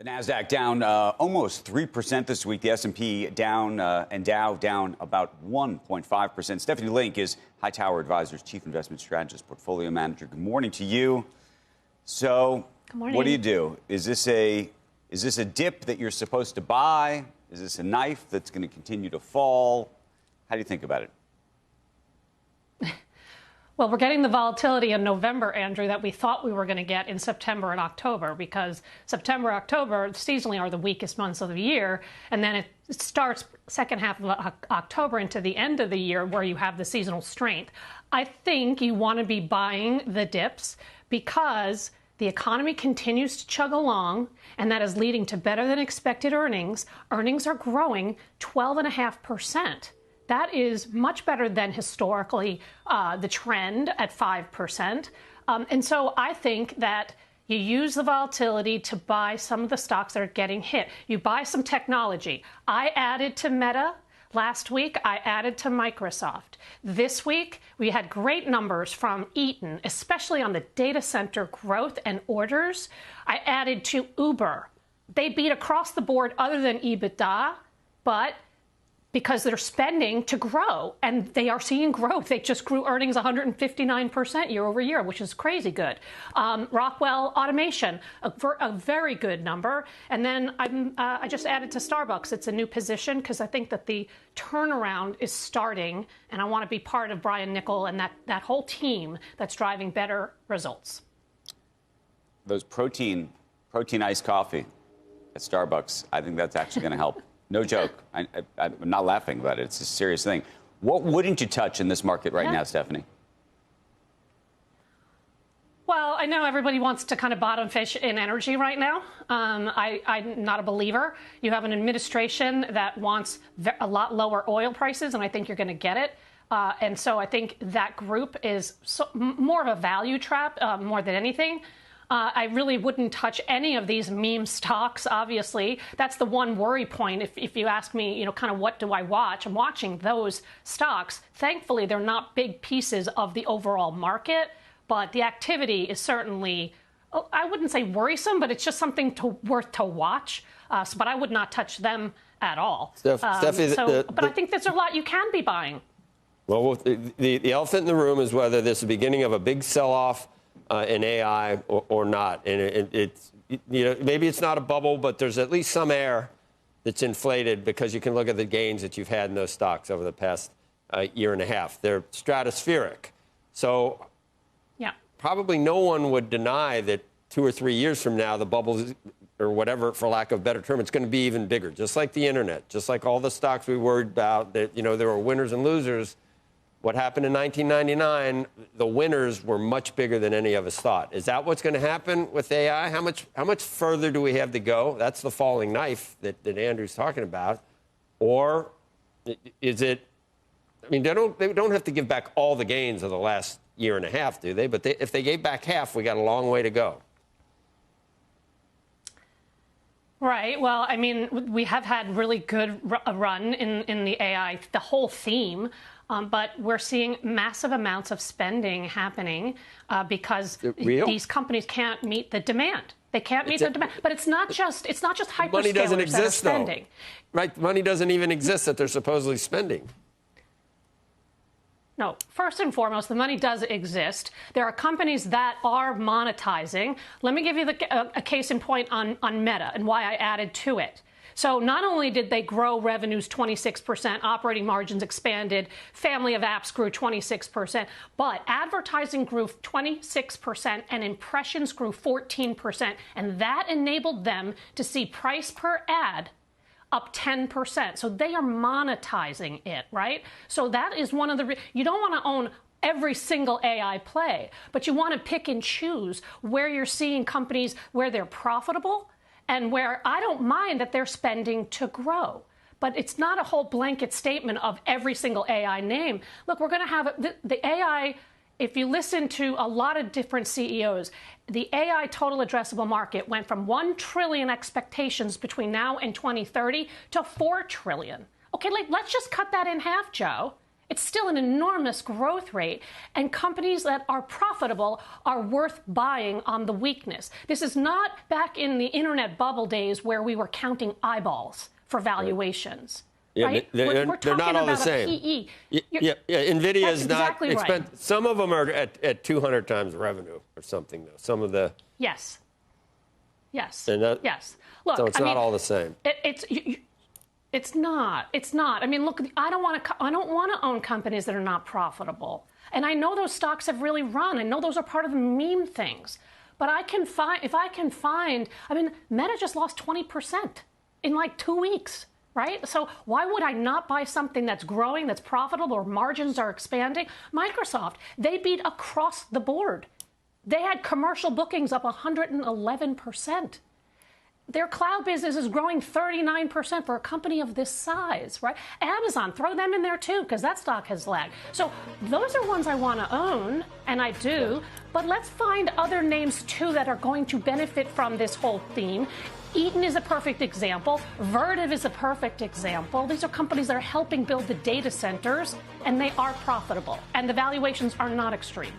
The Nasdaq down almost 3% this week. The S&P down and Dow down about 1.5%. Stephanie Link is Hightower Advisors Chief Investment Strategist, Portfolio Manager. Good morning to you. So, Good morning. What do? Is this a dip that you're supposed to buy? Is this a knife that's going to continue to fall? How do you think about it? Well, we're getting the volatility in November, Andrew, that we thought we were going to get in September and October, because September, October seasonally are the weakest months of the year. And then it starts second half of October into the end of the year where you have the seasonal strength. I think you want to be buying the dips because the economy continues to chug along, and that is leading to better than expected earnings. Earnings are growing 12.5%. That is much better than historically the trend at 5%. And so I think that you use the volatility to buy some of the stocks that are getting hit. You buy some technology. I added to Meta. Last week, I added to Microsoft. This week, we had great numbers from Eaton, especially on the data center growth and orders. I added to Uber. They beat across the board other than EBITDA, but because they're spending to grow, and they are seeing growth. They just grew earnings 159% year over year, which is crazy good. Rockwell Automation, a very good number. And then I just added to Starbucks. It's a new position because I think that the turnaround is starting, and I want to be part of Brian Niccol and that whole team that's driving better results. Those protein iced coffee at Starbucks, I think that's actually going to help. No joke. I'm not laughing about it. It's a serious thing. What wouldn't you touch in this market right now, Stephanie? Well, I know everybody wants to kind of bottom fish in energy right now. I'm not a believer. You have an administration that wants a lot lower oil prices, and I think you're going to get it. And so I think that group is more of a value trap more than anything. I really wouldn't touch any of these meme stocks, obviously. That's the one worry point. If you ask me, you know, kind of what do I watch? I'm watching those stocks. Thankfully, they're not big pieces of the overall market, but the activity is certainly, I wouldn't say worrisome, but it's just something worth to watch. But I would not touch them at all. But I think there's a lot you can be buying. Well, the elephant in the room is whether this is the beginning of a big sell-off in AI or not. And it's, you know, maybe it's not a bubble, but there's at least some air that's inflated because you can look at the gains that you've had in those stocks over the past year and a half. They're stratospheric. So yeah, probably no one would deny that 2 or 3 years from now, the bubble or whatever, for lack of a better term, it's going to be even bigger, just like the internet, just like all the stocks we worried about that, you know, there were winners and losers. What happened in 1999, the winners were much bigger than any of us thought. Is that what's going to happen with AI? How much further do we have to go? That's the falling knife that Andrew's talking about. Or is it, I mean, they don't have to give back all the gains of the last year and a half, do they? But if they gave back half, we got a long way to go. Right. Well, I mean, we have had really good run in the AI, the whole theme. But we're seeing massive amounts of spending happening because these companies can't meet the demand. They can't meet the demand. But it's not just hyperscalers money doesn't exist, that are spending. Though. Right? Money doesn't even exist that they're supposedly spending. No. First and foremost, the money does exist. There are companies that are monetizing. Let me give you a case in point on Meta and why I added to it. So not only did they grow revenues 26%, operating margins expanded, family of apps grew 26%, but advertising grew 26% and impressions grew 14%. And that enabled them to see price per ad up 10%. So they are monetizing it, right? So that is one of the, you don't want to own every single AI play, but you want to pick and choose where you're seeing companies where they're profitable and where I don't mind that they're spending to grow. But it's not a whole blanket statement of every single AI name. Look, we're going to have the AI, if you listen to a lot of different CEOs, the AI total addressable market went from 1 trillion expectations between now and 2030 to 4 trillion. Okay, let's just cut that in half, Joe. It's still an enormous growth rate, and companies that are profitable are worth buying on the weakness. This is not back in the internet bubble days where we were counting eyeballs for valuations. Yeah, right? they're talking not all about the same. PE. Yeah, NVIDIA is not exactly expensive. right. Some of them are at 200 times revenue or something, though. Some of the... Yes. Yes. Yes. Look, so it's not all the same. It's not. It's not. I mean, look, I don't want to own companies that are not profitable. And I know those stocks have really run. I know those are part of the meme things. But if I can find, I mean, Meta just lost 20% in like 2 weeks, right? So why would I not buy something that's growing, that's profitable, or margins are expanding? Microsoft, they beat across the board. They had commercial bookings up 111%. Their cloud business is growing 39% for a company of this size, right? Amazon, throw them in there too, because that stock has lagged. So those are ones I want to own, and I do. But let's find other names too that are going to benefit from this whole theme. Eaton is a perfect example. Vertiv is a perfect example. These are companies that are helping build the data centers, and they are profitable, and the valuations are not extreme.